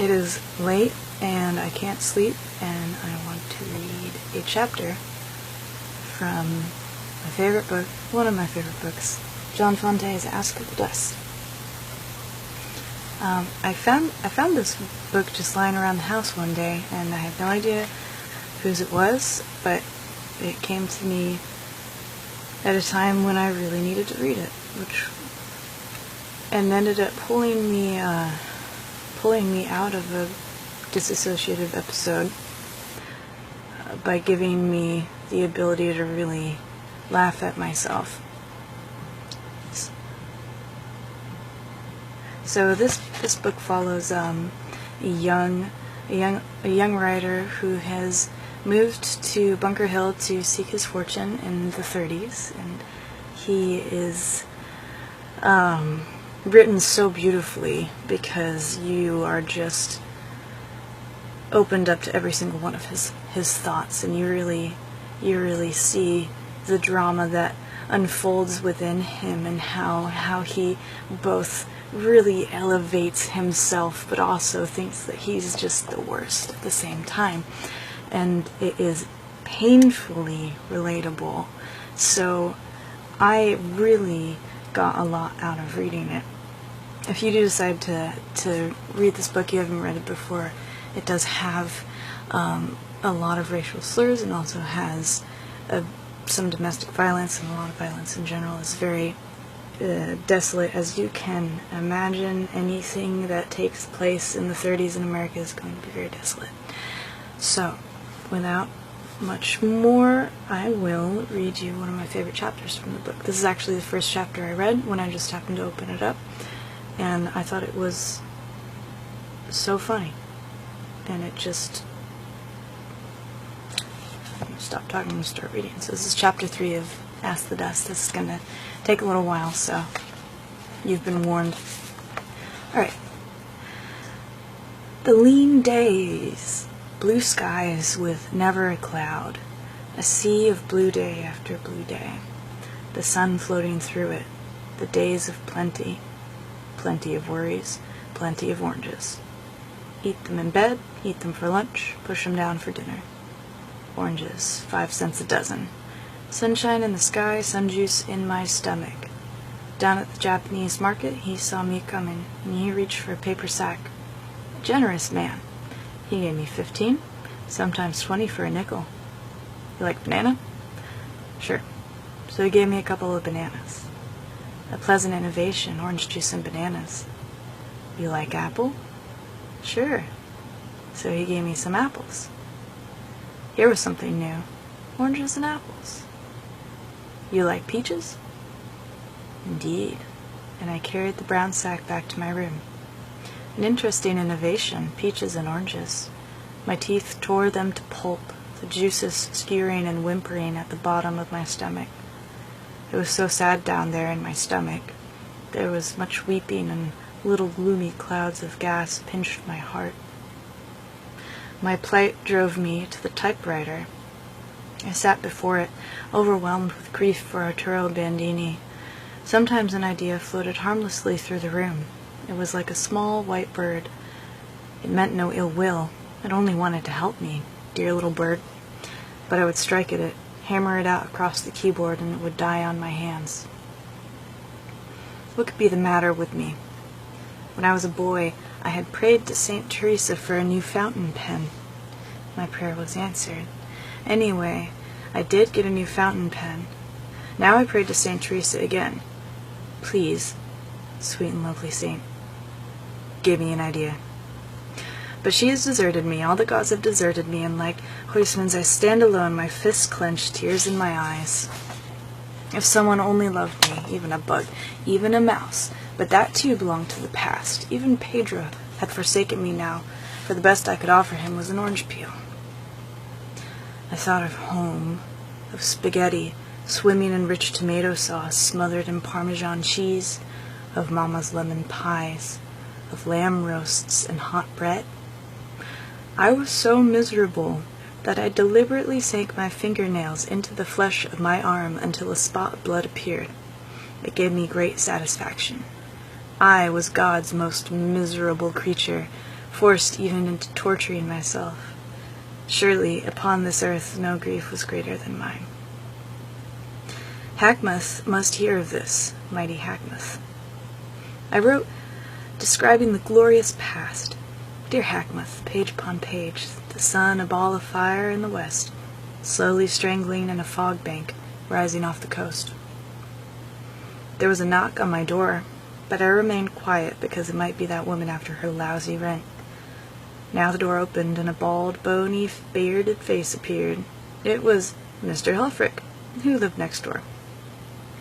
It is late and I can't sleep, and I want to read a chapter from my favorite book, one of my favorite books, John Fante's Ask the Dust. I found this book just lying around the house one day, and I had no idea whose it was, but it came to me at a time when I really needed to read it, and ended up pulling me out of a disassociative episode by giving me the ability to really laugh at myself. So this book follows a young writer who has moved to Bunker Hill to seek his fortune in the 30s, and he is written so beautifully because you are just opened up to every single one of his thoughts, and you really see the drama that unfolds within him, and how he both really elevates himself but also thinks that he's just the worst at the same time. And it is painfully relatable. So I really got a lot out of reading it. If you do decide to read this book, you haven't read it before, it does have a lot of racial slurs, and also has some domestic violence, and a lot of violence in general. Is very desolate, as you can imagine. Anything that takes place in the 30s in America is going to be very desolate. So, without much more, I will read you one of my favorite chapters from the book. This is actually the first chapter I read when I just happened to open it up, and I thought it was so funny. And it just... I'm going to stop talking and start reading. So this is chapter 3 of Ask the Dust. This is going to take a little while, so you've been warned. Alright. The lean days, blue skies with never a cloud, a sea of blue day after blue day, the sun floating through it, the days of plenty, plenty of worries, plenty of oranges. Eat them in bed, eat them for lunch, push them down for dinner. Oranges, 5 cents a dozen. Sunshine in the sky, sun juice in my stomach. Down at the Japanese market, he saw me coming, and he reached for a paper sack. A generous man. He gave me 15, sometimes 20 for a nickel. You like banana? Sure. So he gave me a couple of bananas. A pleasant innovation, orange juice and bananas. You like apple? Sure. So he gave me some apples. Here was something new. Oranges and apples. You like peaches? Indeed. And I carried the brown sack back to my room. An interesting innovation, peaches and oranges. My teeth tore them to pulp, the juices skewering and whimpering at the bottom of my stomach. It was so sad down there in my stomach. There was much weeping, and little gloomy clouds of gas pinched my heart. My plight drove me to the typewriter. I sat before it, overwhelmed with grief for Arturo Bandini. Sometimes an idea floated harmlessly through the room. It was like a small white bird. It meant no ill will. It only wanted to help me, dear little bird. But I would strike at it, hammer it out across the keyboard, and it would die on my hands. What could be the matter with me? When I was a boy, I had prayed to St. Teresa for a new fountain pen. My prayer was answered. Anyway, I did get a new fountain pen. Now I prayed to St. Teresa again. Please, sweet and lovely saint, give me an idea. But she has deserted me, all the gods have deserted me, and like Huysmans I stand alone, my fists clenched, tears in my eyes. If someone only loved me, even a bug, even a mouse, but that too belonged to the past. Even Pedro had forsaken me now, for the best I could offer him was an orange peel. I thought of home, of spaghetti, swimming in rich tomato sauce, smothered in Parmesan cheese, of Mama's lemon pies, of lamb roasts and hot bread. I was so miserable that I deliberately sank my fingernails into the flesh of my arm until a spot of blood appeared. It gave me great satisfaction. I was God's most miserable creature, forced even into torturing myself. Surely, upon this earth no grief was greater than mine. Hackmuth must hear of this, mighty Hackmuth. I wrote, describing the glorious past. Dear Hackmuth, page upon page, the sun a ball of fire in the west, slowly strangling in a fog bank rising off the coast. There was a knock on my door, but I remained quiet because it might be that woman after her lousy rent. Now the door opened and a bald, bony, bearded face appeared. It was Mr. Helfrich, who lived next door.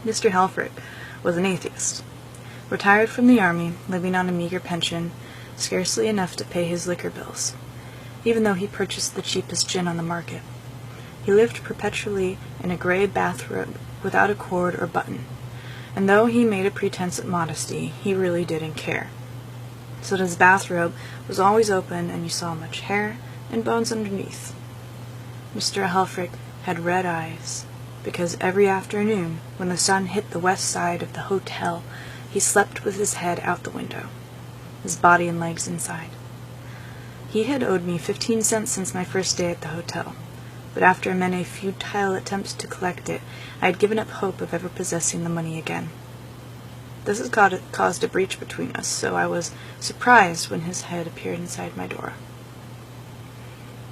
Mr. Helfrich was an atheist, retired from the army, living on a meager pension, scarcely enough to pay his liquor bills, even though he purchased the cheapest gin on the market. He lived perpetually in a gray bathrobe without a cord or button, and though he made a pretense at modesty, he really didn't care. So that his bathrobe was always open and you saw much hair and bones underneath. Mr. Helfrich had red eyes, because every afternoon, when the sun hit the west side of the hotel, he slept with his head out the window, his body and legs inside. He had owed me 15 cents since my first day at the hotel, but after many futile attempts to collect it, I had given up hope of ever possessing the money again. This had caused a breach between us, so I was surprised when his head appeared inside my door.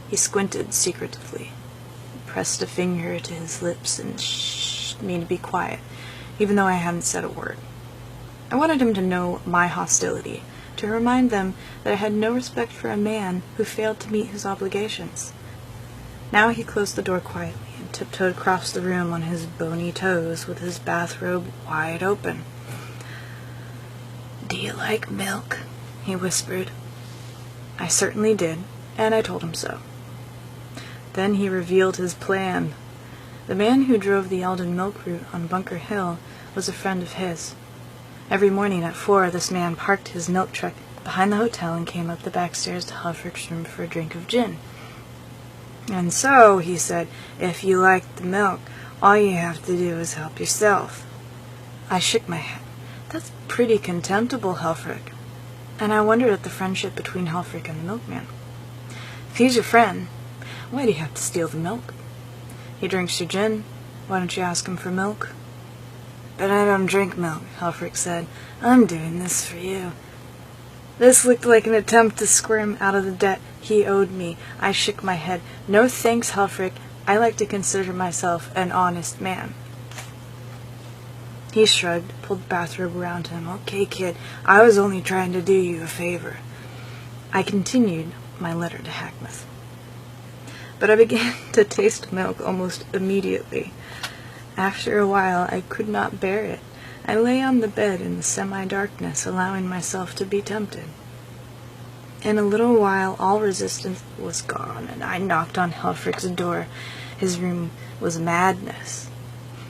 He squinted secretively, pressed a finger to his lips, and shh me to be quiet, even though I hadn't said a word. I wanted him to know my hostility, to remind them that I had no respect for a man who failed to meet his obligations. Now he closed the door quietly and tiptoed across the room on his bony toes with his bathrobe wide open. "Do you like milk?" he whispered. I certainly did, and I told him so. Then he revealed his plan. The man who drove the Eldon milk route on Bunker Hill was a friend of his. Every morning at 4, this man parked his milk truck behind the hotel and came up the back stairs to Helfrich's room for a drink of gin. "And so," he said, "if you like the milk, all you have to do is help yourself." I shook my head. That's pretty contemptible, Helfrich. And I wondered at the friendship between Helfrich and the milkman. If he's your friend, why do you have to steal the milk? He drinks your gin. Why don't you ask him for milk? "But I don't drink milk," Helfrich said. "I'm doing this for you." This looked like an attempt to squirm out of the debt he owed me. I shook my head. "No thanks, Helfrich. I like to consider myself an honest man." He shrugged, pulled the bathrobe around him. "Okay, kid, I was only trying to do you a favor." I continued my letter to Hackmuth. But I began to taste milk almost immediately. After a while, I could not bear it. I lay on the bed in the semi-darkness, allowing myself to be tempted. In a little while, all resistance was gone, and I knocked on Helfrich's door. His room was madness.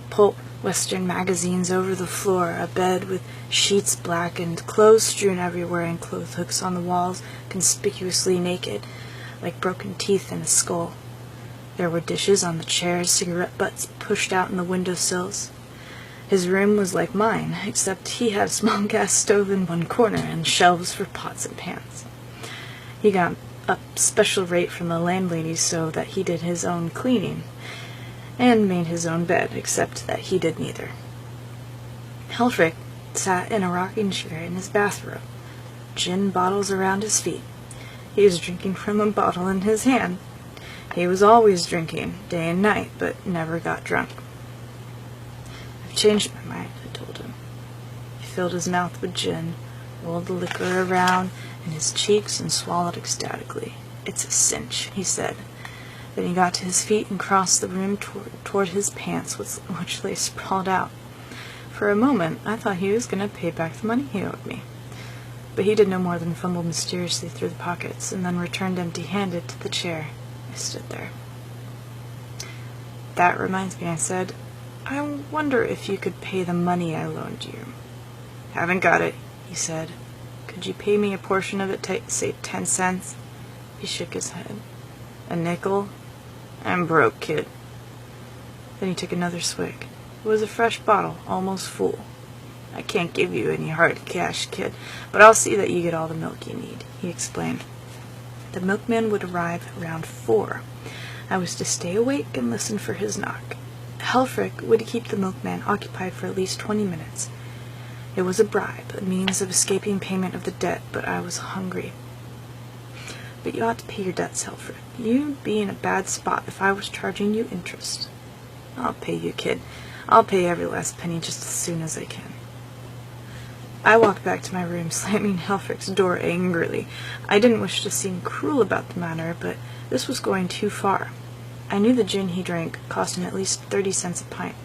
Pulp Western magazines over the floor, a bed with sheets blackened, clothes strewn everywhere, and clothes hooks on the walls, conspicuously naked, like broken teeth in a skull. There were dishes on the chairs, cigarette butts pushed out in the windowsills. His room was like mine, except he had a small gas stove in one corner and shelves for pots and pans. He got a special rate from the landlady so that he did his own cleaning and made his own bed, except that he did neither. Helfrich sat in a rocking chair in his bathrobe, gin bottles around his feet. He was drinking from a bottle in his hand. He was always drinking, day and night, but never got drunk. "I've changed my mind," I told him. He filled his mouth with gin, rolled the liquor around in his cheeks, and swallowed ecstatically. "It's a cinch," he said. Then he got to his feet and crossed the room toward his pants, which lay sprawled out. For a moment, I thought he was going to pay back the money he owed me. But he did no more than fumble mysteriously through the pockets, and then returned empty-handed to the chair. I stood there. "That reminds me," I said. "I wonder if you could pay the money I loaned you." "Haven't got it," he said. "Could you pay me a portion of it, say 10 cents? He shook his head. "A nickel? I'm broke, kid." Then he took another swig. It was a fresh bottle, almost full. "I can't give you any hard cash, kid, but I'll see that you get all the milk you need," he explained. The milkman would arrive around 4. I was to stay awake and listen for his knock. Helfrich would keep the milkman occupied for at least 20 minutes. It was a bribe, a means of escaping payment of the debt, but I was hungry. But you ought to pay your debts, Helfrich. You'd be in a bad spot if I was charging you interest. I'll pay you, kid. I'll pay every last penny just as soon as I can. I walked back to my room, slamming Helfrich's door angrily. I didn't wish to seem cruel about the matter, but this was going too far. I knew the gin he drank cost him at least 30 cents a pint.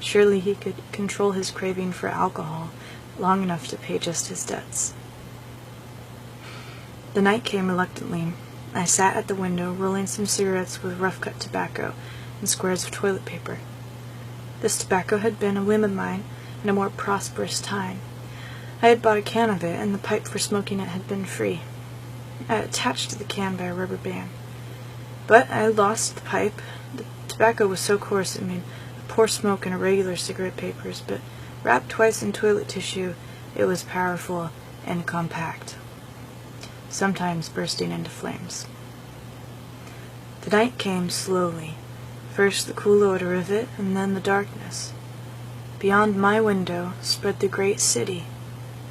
Surely he could control his craving for alcohol long enough to pay just his debts. The night came reluctantly. I sat at the window, rolling some cigarettes with rough-cut tobacco and squares of toilet paper. This tobacco had been a whim of mine in a more prosperous time. I had bought a can of it, and the pipe for smoking it had been free. I had attached to the can by a rubber band. But I lost the pipe. The tobacco was so coarse it made a poor smoke in regular cigarette papers, but wrapped twice in toilet tissue, it was powerful and compact, sometimes bursting into flames. The night came slowly, first the cool odor of it, and then the darkness. Beyond my window spread the great city,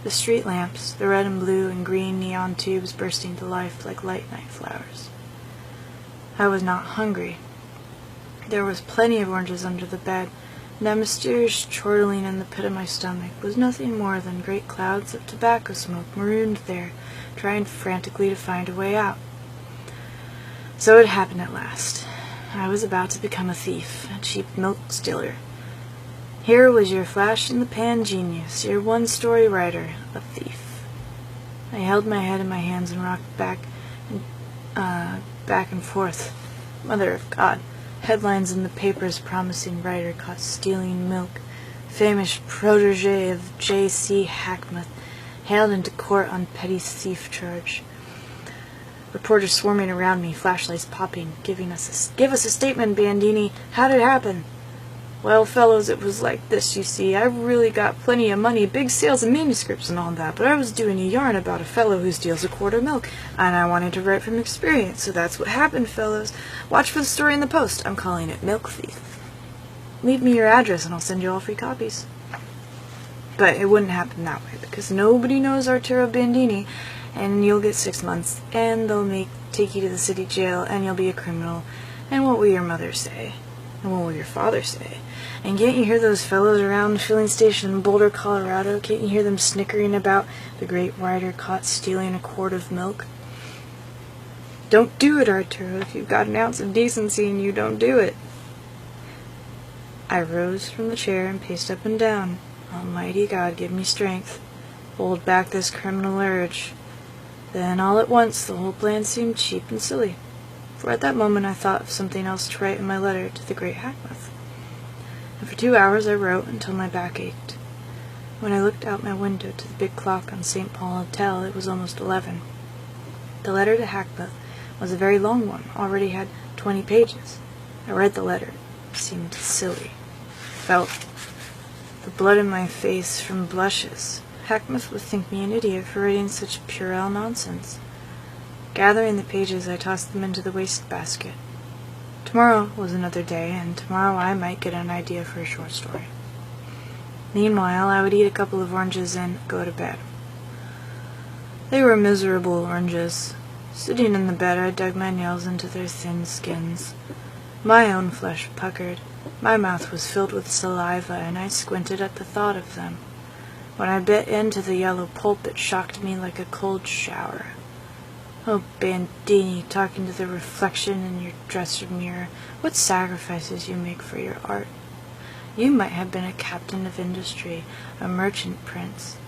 the street lamps, the red and blue and green neon tubes bursting to life like light night flowers. I was not hungry. There was plenty of oranges under the bed, and that mysterious chortling in the pit of my stomach was nothing more than great clouds of tobacco smoke marooned there, trying frantically to find a way out. So it happened at last. I was about to become a thief, a cheap milk stealer. Here was your flash-in-the-pan genius, your one-story writer, a thief. I held my head in my hands and rocked back and forth. Mother of God, headlines in the papers promising writer caught stealing milk, famous protege of J.C. Hackmuth, hailed into court on petty thief charge. Reporters swarming around me, flashlights popping, give us a statement, Bandini. How'd it happen? Well, fellows, it was like this, you see. I really got plenty of money, big sales of manuscripts and all that, but I was doing a yarn about a fellow who steals a quart of milk, and I wanted to write from experience, so that's what happened, fellows. Watch for the story in the Post. I'm calling it Milk Thief. Leave me your address, and I'll send you all free copies. But it wouldn't happen that way, because nobody knows Arturo Bandini, and you'll get 6 months, and they'll take you to the city jail, and you'll be a criminal, and what will your mother say? And what will your father say? And can't you hear those fellows around the filling station in Boulder, Colorado? Can't you hear them snickering about the great writer caught stealing a quart of milk? Don't do it, Arturo. If you've got an ounce of decency and you don't do it. I rose from the chair and paced up and down. Almighty God, give me strength. Hold back this criminal urge. Then, all at once, the whole plan seemed cheap and silly. For at that moment I thought of something else to write in my letter to the great Hackmuth. And for 2 hours I wrote until my back ached. When I looked out my window to the big clock on St. Paul Hotel, it was almost 11. The letter to Hackmuth was a very long one, already had 20 pages. I read the letter. It seemed silly. I felt the blood in my face from blushes. Hackmuth would think me an idiot for writing such puerile nonsense. Gathering the pages, I tossed them into the wastebasket. Tomorrow was another day, and tomorrow I might get an idea for a short story. Meanwhile, I would eat a couple of oranges and go to bed. They were miserable oranges. Sitting in the bed, I dug my nails into their thin skins. My own flesh puckered. My mouth was filled with saliva, and I squinted at the thought of them. When I bit into the yellow pulp, it shocked me like a cold shower. Oh, Bandini, talking to the reflection in your dresser mirror, what sacrifices you make for your art. You might have been a captain of industry, a merchant prince,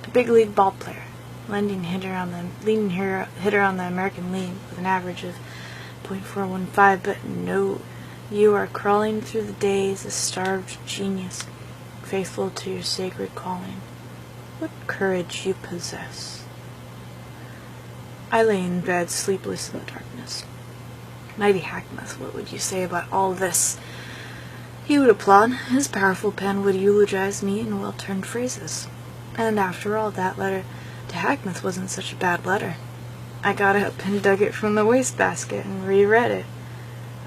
a big league ball player, leading hitter on the American League with an average of .415, but no, you are crawling through the days a starved genius, faithful to your sacred calling. What courage you possess. I lay in bed, sleepless in the darkness. Mighty Hackmuth, what would you say about all this? He would applaud. His powerful pen would eulogize me in well-turned phrases. And after all, that letter to Hackmuth wasn't such a bad letter. I got up and dug it from the wastebasket and reread it.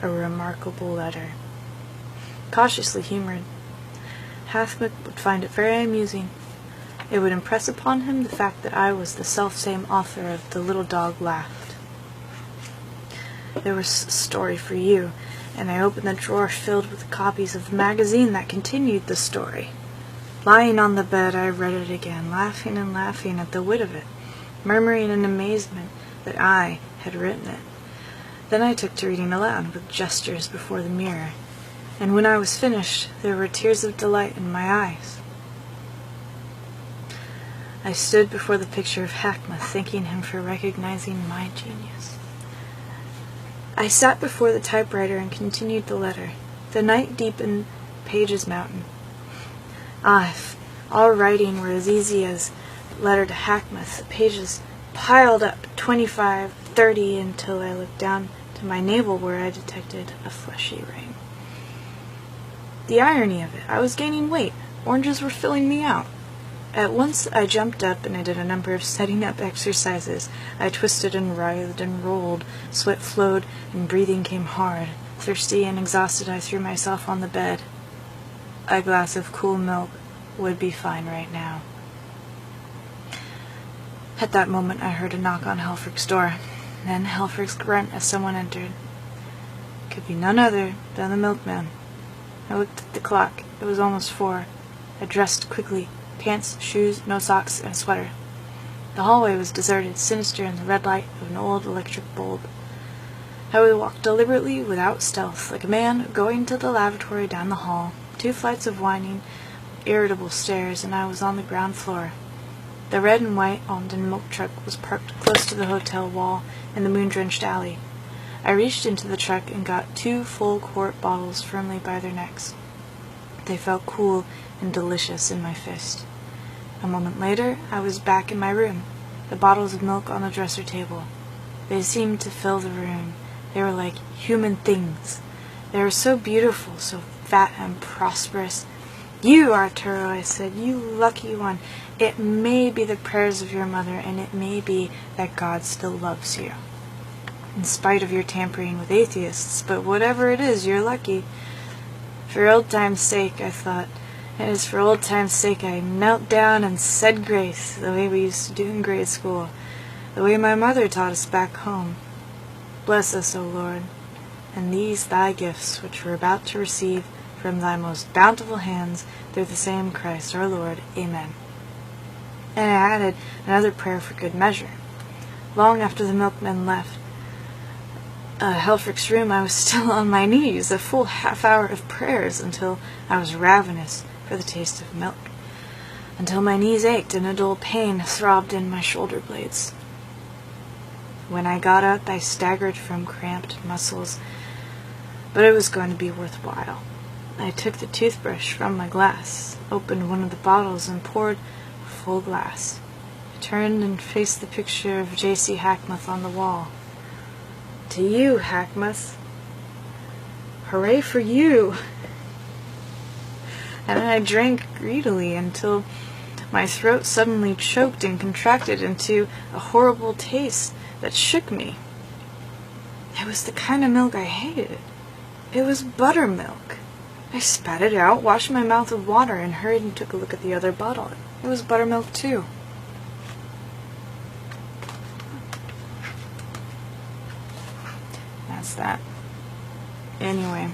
A remarkable letter. Cautiously humored. Hackmouth would find it very amusing. It would impress upon him the fact that I was the self-same author of The Little Dog Laughed. There was a story for you, and I opened the drawer filled with copies of the magazine that continued the story. Lying on the bed, I read it again, laughing and laughing at the wit of it, murmuring in amazement that I had written it. Then I took to reading aloud, with gestures before the mirror, and when I was finished, there were tears of delight in my eyes. I stood before the picture of Hackmouth, thanking him for recognizing my genius. I sat before the typewriter and continued the letter. The night deepened, pages mountain. If all writing were as easy as a letter to Hackmouth, the pages piled up 25, 30, until I looked down to my navel where I detected a fleshy ring. The irony of it, I was gaining weight. Oranges were filling me out. At once I jumped up and I did a number of setting up exercises. I twisted and writhed and rolled. Sweat flowed and breathing came hard. Thirsty and exhausted, I threw myself on the bed. A glass of cool milk would be fine right now. At that moment I heard a knock on Helfrich's door. Then Helfrich's grunt as someone entered. It could be none other than the milkman. I looked at the clock. It was almost 4. I dressed quickly. Pants, shoes, no socks, and a sweater. The hallway was deserted, sinister in the red light of an old electric bulb. I would walk deliberately, without stealth, like a man going to the lavatory down the hall. 2 flights of winding, irritable stairs, and I was on the ground floor. The red and white Alden milk truck was parked close to the hotel wall in the moon-drenched alley. I reached into the truck and got 2 full-quart bottles firmly by their necks. They felt cool and delicious in my fist. A moment later, I was back in my room, the bottles of milk on the dresser table. They seemed to fill the room. They were like human things. They were so beautiful, so fat and prosperous. You, Arturo, I said, you lucky one. It may be the prayers of your mother, and it may be that God still loves you, in spite of your tampering with atheists, but whatever it is, you're lucky. For old time's sake, I thought, and it's for old time's sake I knelt down and said grace, the way we used to do in grade school, the way my mother taught us back home. Bless us, O Lord, and these thy gifts, which we're about to receive from thy most bountiful hands, through the same Christ our Lord. Amen. And I added another prayer for good measure. Long after the milkman left Helfrich's room, I was still on my knees, a full half-hour of prayers, until I was ravenous for the taste of milk, until my knees ached and a dull pain throbbed in my shoulder blades. When I got up, I staggered from cramped muscles, but it was going to be worthwhile. I took the toothbrush from my glass, opened one of the bottles, and poured a full glass. I turned and faced the picture of J.C. Hackmouth on the wall. To you, Hackmouth. Hooray for you! And I drank greedily until my throat suddenly choked and contracted into a horrible taste that shook me. It was the kind of milk I hated. It was buttermilk. I spat it out, washed my mouth with water, and hurried and took a look at the other bottle. It was buttermilk, too. That's that. Anyway.